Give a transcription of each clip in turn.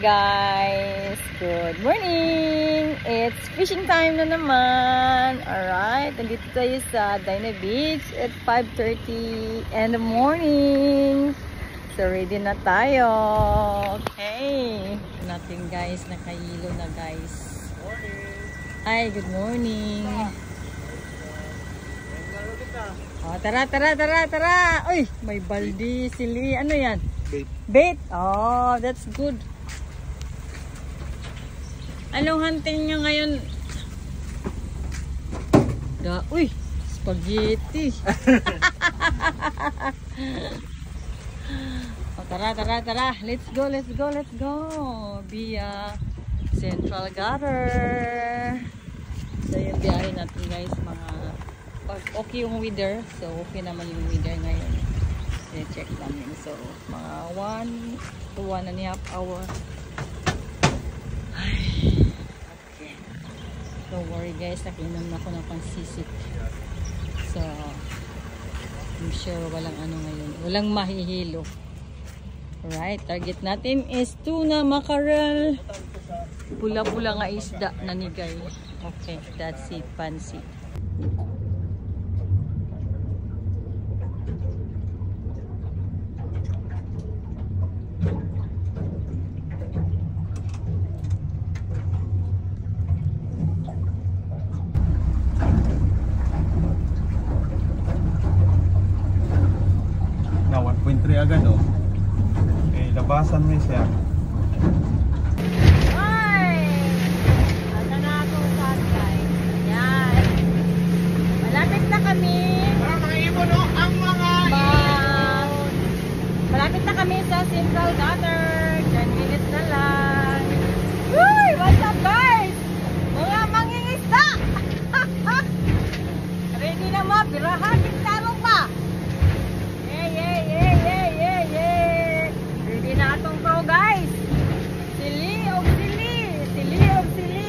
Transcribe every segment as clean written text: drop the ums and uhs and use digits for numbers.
guys! Good morning! It's fishing time na naman! Alright, nandito tayo sa Dina Beach at 5:30 in the morning. So ready na tayo. Okay. Natin guys, nakahilo na guys. Hi, good morning. Oh, tara. Uy, may baldi, sili. Ano yan? Bait. Oh, that's good. Anong hunting nyo ngayon? Uy, spaghetti. Oh, tara. Let's go. Via Central Gutter. So, yung biyahe natin guys, okay yung weather. So, okay naman yung weather ngayon. I-check namin. So, mga 1 to 1.5 hour. Okay. Don't worry guys, nakinom na ako ng pansisik. So, I'm sure walang ano ngayon. Walang mahihilo. Alright, target natin is tuna mackerel. Pula-pula nga isda na nigay. Okay, that's it, pansit. Na 1.3 agad oh. Eh, labasan mo siya. Malapit na kami sa Central Gutter. 10 minutes na lang. Uy! What's up guys? Mga mangingisda! Ready na mo? Pirahan! Tigtamo pa! Yeah! Ready na atong pro guys! Sili of sili!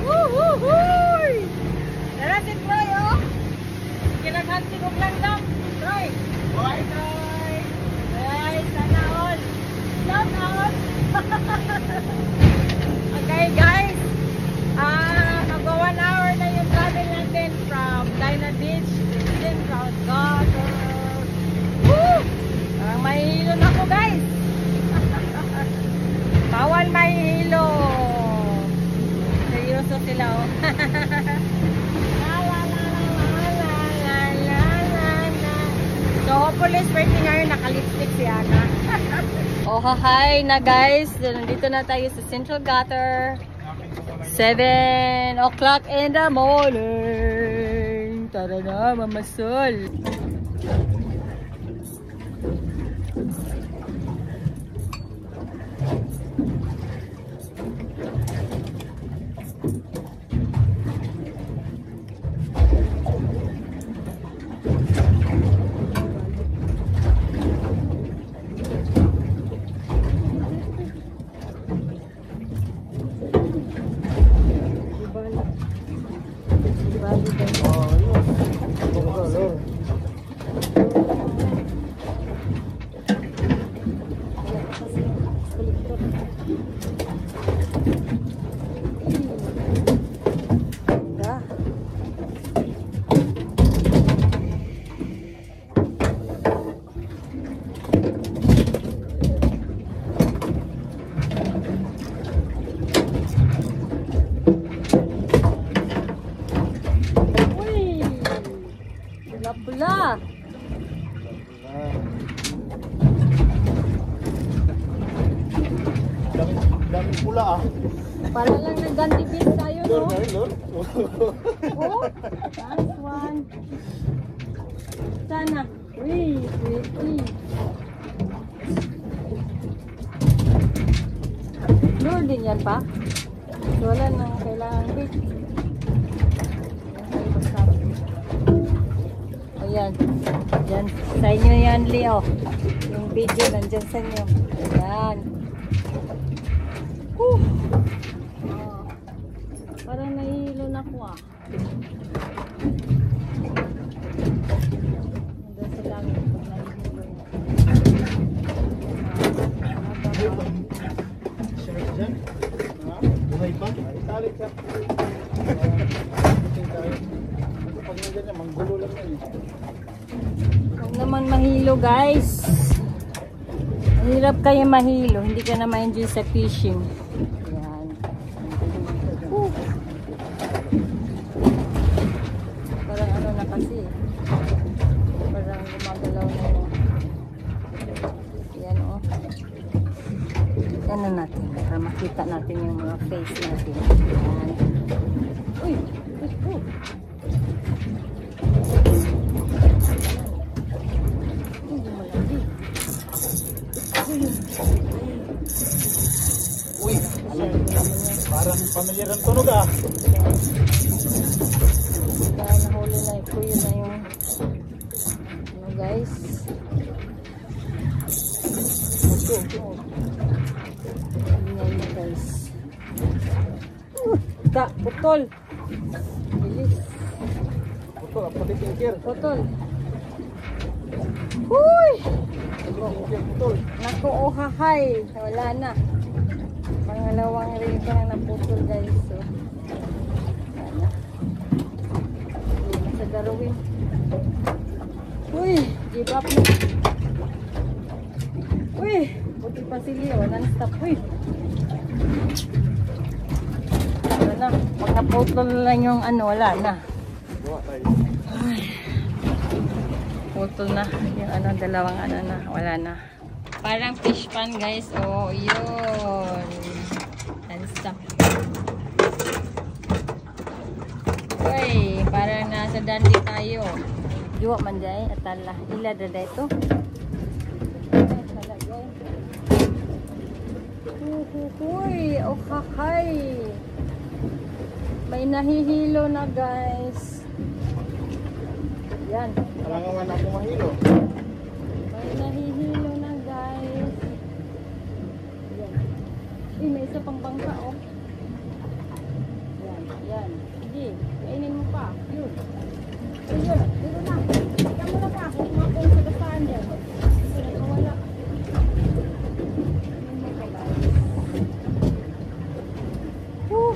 Woohoo! Tara si Troy oh! Kinaghanting og landam! Troy! Bye, Troy! Ay, sana all! Shout out! Okay, guys! Magwa 1 hour na yung travel natin from Dina Beach to Central Gutter. Woo! Parang mahihilo na ako, guys! Bawal mahihilo! Seryoso sila, oh! So, hopefully, birthday ngayon, naka-lipstick si Ana. Oh, hi na guys. Nandito na tayo sa Central Gutter. 7 o'clock in the morning. Tara na, mamasol. Pula. Dami pula ah. Para lang nag-gantipis tayo, no? Oh, nice one. Sana. Uy, pretty. Lure din yan pa. Wala nang kailangan big. Ayan. Yan. Sa inyo yan, Leo. Yung video nandyan sa inyo. Ayan. Oh. Parang nahihilo na ko ah. Nandun sa langit pag nahihilo na. maliit siya. Pag nandiyan niya, manggulo lang yan eh. Huwag naman mahilo guys. Mahirap kayo mahilo. Hindi ka na ma-enjoy sa fishing. Yan. Parang ano na kasi. Parang gumagalaw na yun. Yan o. Yan na natin. Para makita natin yung mga face natin. Yan. Uy! Uy! Uy, parang familiar ang tunog ah. Dahil nahuli na ito, yun na yung ano guys. Ito. Tingnan nyo guys. Putol. Bilis. Putol, pati tingkir. Putol. Huy! Putol. Naku, oh hahay. Wala na. Pangalawang rin ko na naputol guys. So, wala na. Hindi na sa Darwin. Uy! Give up na. Uy! Buti pa si Leo. Non-stop. Uy! Wala na. Pag naputol lang yung ano, wala na. Buha tayo. Ay. Putol na. Yung ano, dalawang ano na. Wala na. Parang fish pan guys. Oh, yun. Non-stop. Uy, parang nasa dandi tayo. Juwa man jay. Atala. Ila dada ito. Atala jay. Uy, oh kakay. May nahihilo na guys. Yan. Alangawan ako mahilo. May nahihilo na guys. Yan. May isa pang bangka oh. Yan, yan. Sige, kainin mo pa. Yun. Ayun, dito na. Ikaw mo na pa. Huwag mo akong sagasaan dyan. Ito na, nawala. Ayun mo pa guys. Woo!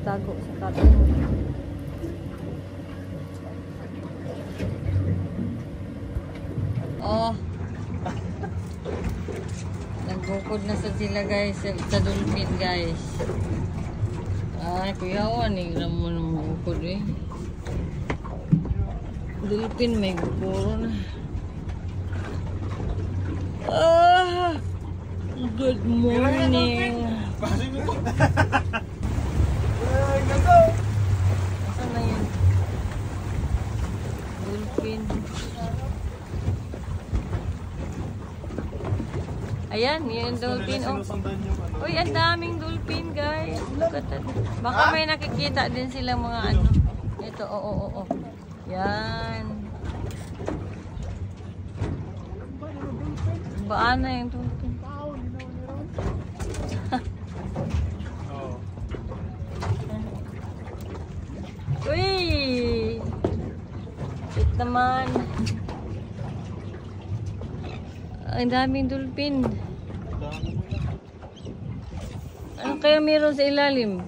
Tago sa katin. Oh. Nagbukod na sa sila guys sa dolphin guys. Ay, kuyawan eh. Ramon ng bukod eh. Dolphin may bukuro na. Ah, good morning. Basi mo ko. Saan na yun? Dolphin. Ayan, yun dolphin. Oh. Uy, ang daming dolphin, guys. Look at that. Baka may nakikita din silang mga ano. Ito, oo. Yan. Baan na yung dolphin. Uy! Cute naman. Ang daming dolphin. Ano kaya meron sa ilalim?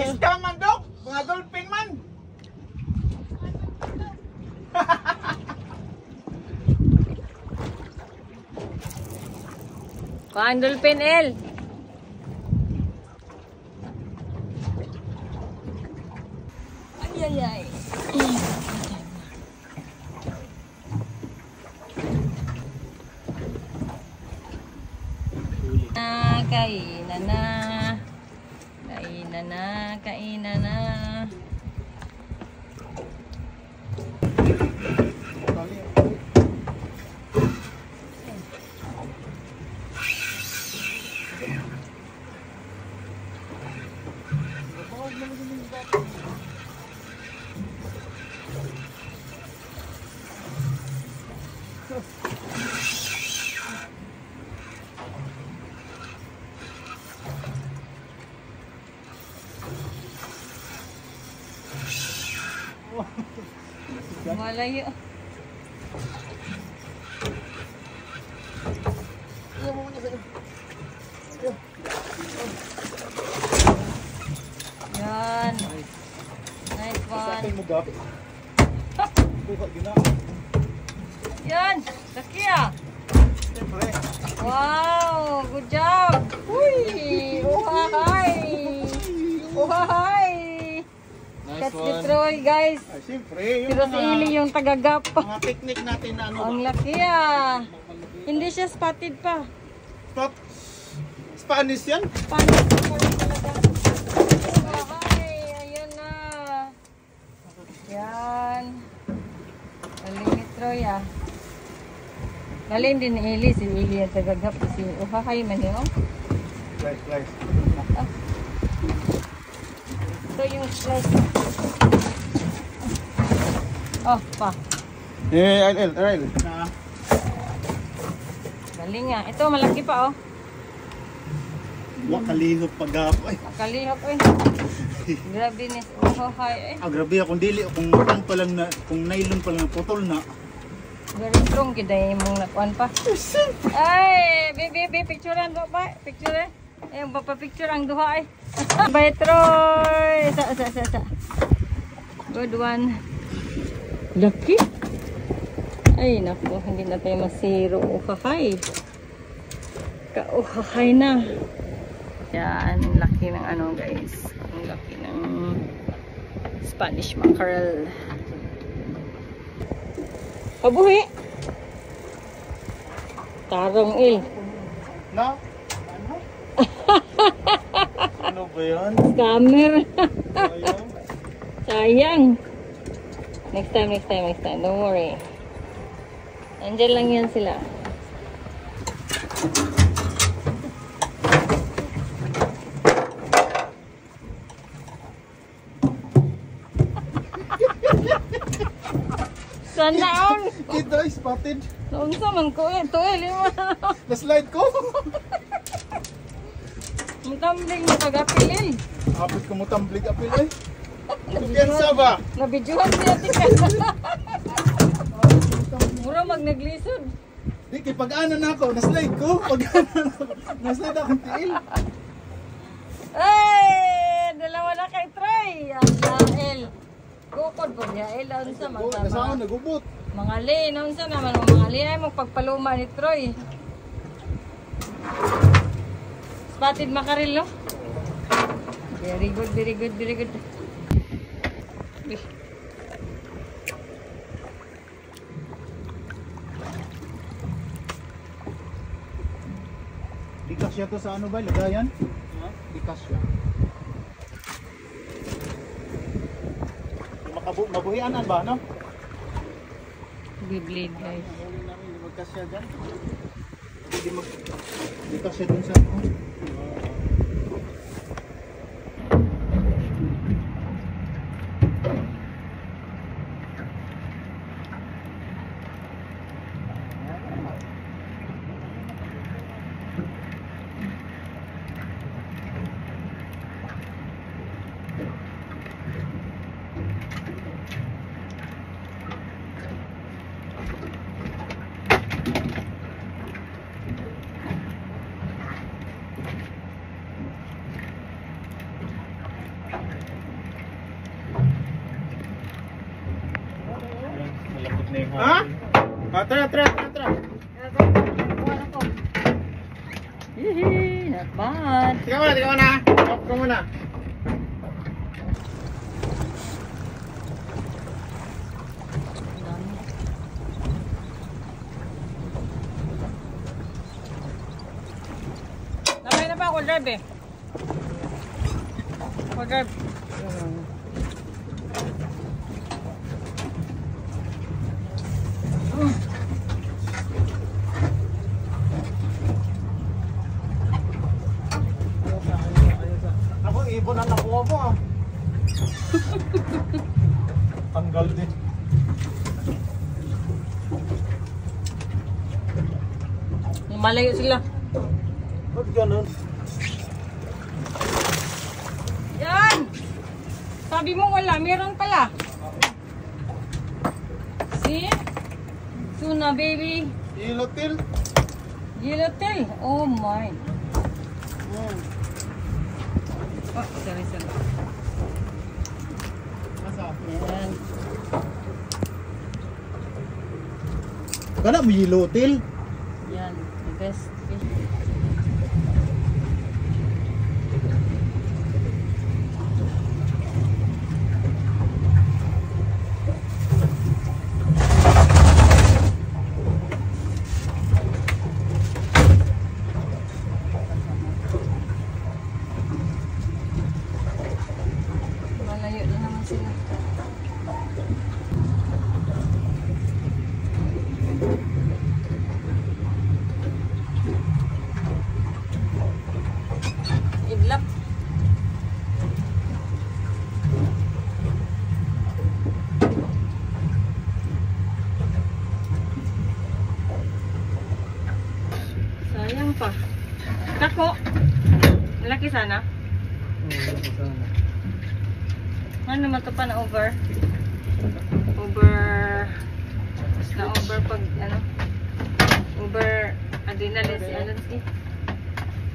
Isda man, Dok! Mga dolphin man! Kuhaan dolphin, El. Ay. Kainan na. Malayo. Yan. Nice one. Yan. Laki ah. Wow. Good job. Uy. Uhahay. Catch the Troy, guys. Ay, siyempre. Pero si Ili yung tagagap. Mga technique natin na ano. Ang laki ah. Hindi siya spotted pa. Stop. Spanish yan? Spotted pa rin talaga. Ay, ayun na. Yan. Galing ni Troy ah. Galing din ni Ili. Si Ili yung tagagap. Si Uhahay man yun. Slice. Ah. Ito yung slice. Oh, pa. Rail. Na. Galing nga. Ito, malaki pa, oh. Wakalihop pag-apo. Makalihap, eh. Grabe ni Uhahay, eh. Grabe akong dili. Kung nylon pa lang putol na. Very strong, kiday mong nakuan pa. Ay, baby, picturean do ba? Picture. Eh, papapicture ang duha, eh. Bye, Troy. Sa. Good one. Laki. Ay, naku. Hindi na tayo masiro. Uhahay. Kauhahay na. Yan. Laki ng ano, guys. Ang laki ng Spanish mackerel. Pabuhi. Tarong il. Na? Ano ba yan? Scammer. Ayun. Sayang. Next time. Don't worry. Andyan lang yan sila. Sanaon. Ito ay spotted. Noon sa man ko eh. Ito eh. Lima. Na-slide ko. Ang tumbling mo pag-apilin. Apit ko mo tamblig apil ay. Kumpiyansa ba? Nabidyohan siya tika. Mura mag-naglisod. Di, kay pag-ana na ako, na-slide ko. Pag-ana na ako, na-slide akong tiil. Ay! Dalawa na kay Troy. Yael. Kukod po Yael. Ano sa mga Nasaan nagubot? mga li. Ano sa naman mga li ay magpagpaluma ni Troy. Spotted mackerel, no? Very good. kasya to sa ano ba? Lagayan? Di kasya. Mabuhianan ba, no? Beyblade guys. Huli namin, di magkasya dyan. Di kasya dun sa ano. Ha? Tara. Hihi, not bad. Tiga muna. Stop ka muna. Nakay na pa ako drive eh. Ako drive. Ako, ibon ang nakuha mo ah. Tanggal din. Malayo sila. Ba't ganun? Yan! Sabi mo wala, meron pala. See? Tuna baby. Ilotil. Yellowtail. Oh my. Oh, sorry. Masa? Yan. Kana mo ilotil? Yan. The best fish. Malayo na naman sila. Idlap. Sayang pa. Kako. Malaki sana. Ano naman ito pa na over? Na over pag ano? Over adrenaline si ano si?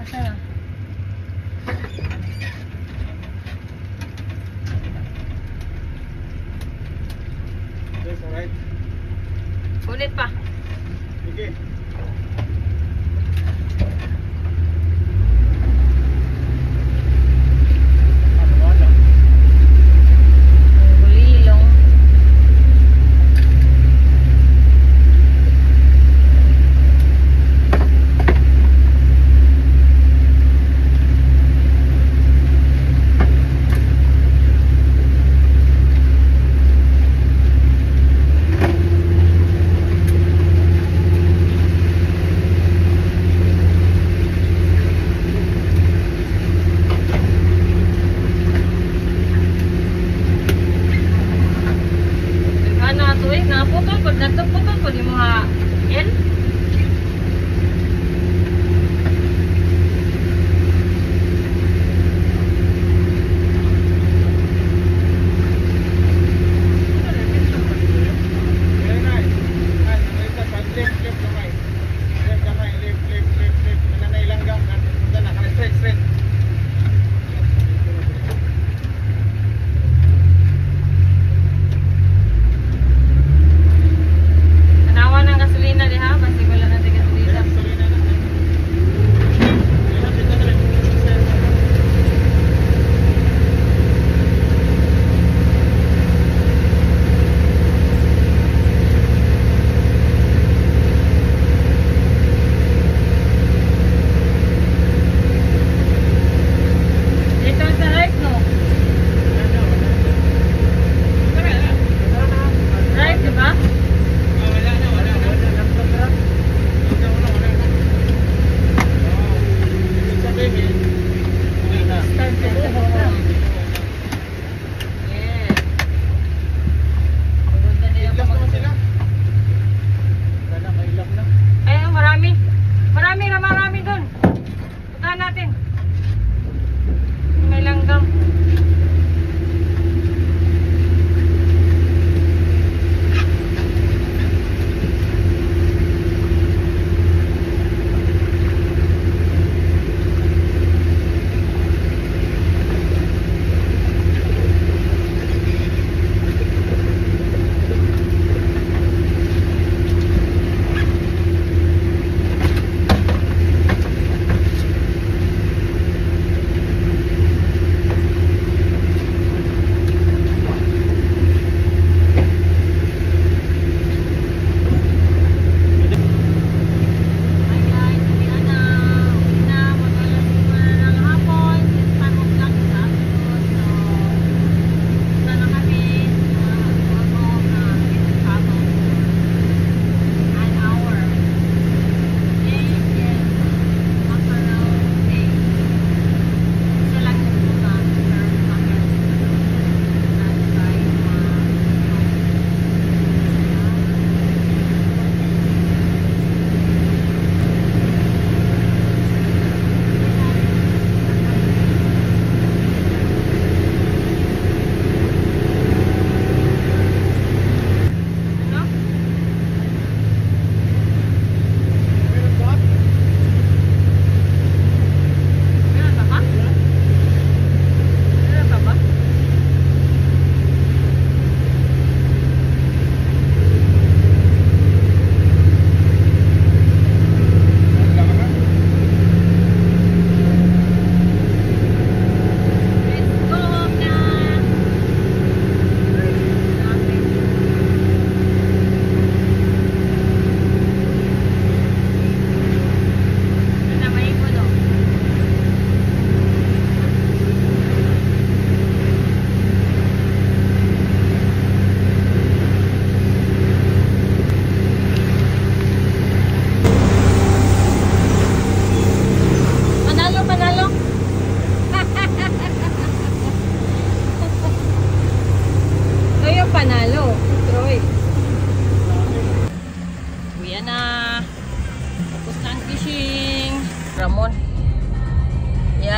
Asa na? Yes, alright. Ulit pa. Sige. Bulilong.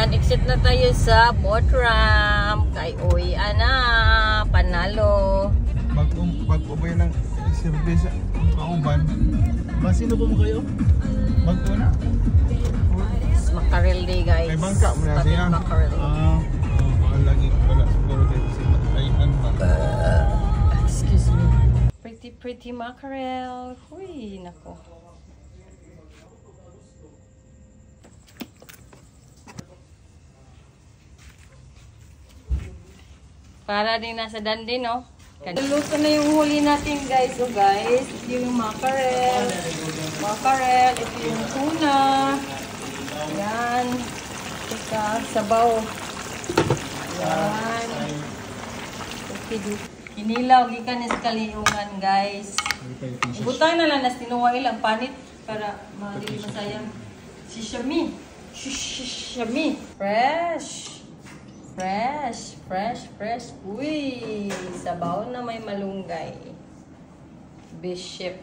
Ayan, exit na tayo sa boat ramp. Kay uwi na, panalo. Pag-ubay ng service sa kauban. Ba, sino po mo kayo? Bago na. It's mackerel day, guys. May bangka mo na siya. Mackerel. Baka lagi wala siguro kayo kasi matayaan pa. Excuse me. Pretty mackerel. Uy, nako. Para din nasa dandi, no? Luto na yung huli natin, guys. So, guys, ito yung mackerel. Mackerel. Ito yung tuna. Yan. Teka, sabaw. Yan. Okay, inilaw. Gikan sa kaliungan, guys. Butang na lang nas tinuwa ilang panit para madili masayang. Sishami. Sishami. Fresh. Fresh. Uy, sabaw na may malunggay. Bishop.